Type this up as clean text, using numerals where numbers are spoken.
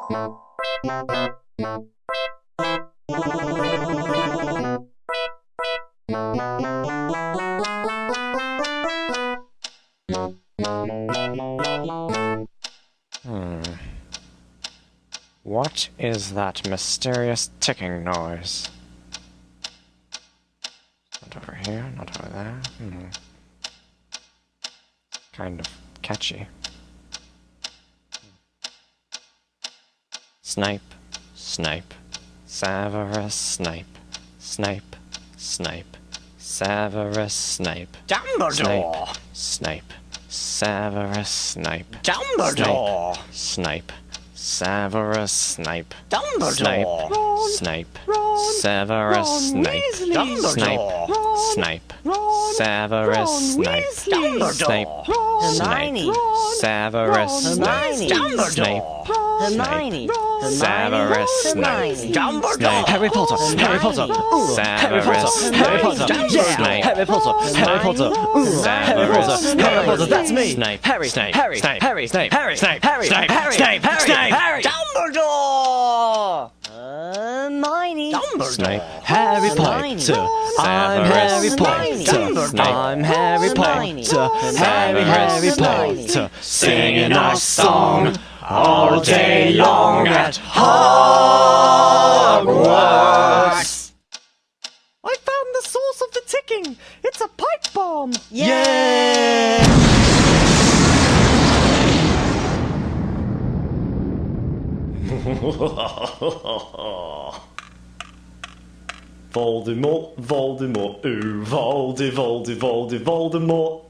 What is that mysterious ticking noise? Not over here, not over there. Kind of catchy. Snipe, snipe, Severus Snape, snipe, snipe, Severus Snape. Dumbledore! Snipe, Severus Snape. Dumbledore! Snipe, Severus Snape. Dumbledore! Snape, Severus Snape. Dumbledore! Snape, Severus Snape. Snape, Hermione! Severus Snape. Dumbledore! Hermione! Severus Snape. Dumbledore! Harry Potter! Harry Potter! Severus Harry Potter! Snape. Harry Potter! Harry Potter! Harry Potter! Harry Potter! That's me! Snape. Harry! Snape. Harry! Snape. Harry! Snape. Harry! Snape. Harry! Snape. Harry! Snape. Harry! Snape. Harry! Snape. Dumbledore! Hermione! Snape. Harry Potter! I'm Harry Potter! I'm Harry Potter! Harry Potter! Singing our song all day long at Hogwarts! I found the source of the ticking! It's a pipe bomb! Yeah! Voldemort, Voldemort, ooh, Voldemort.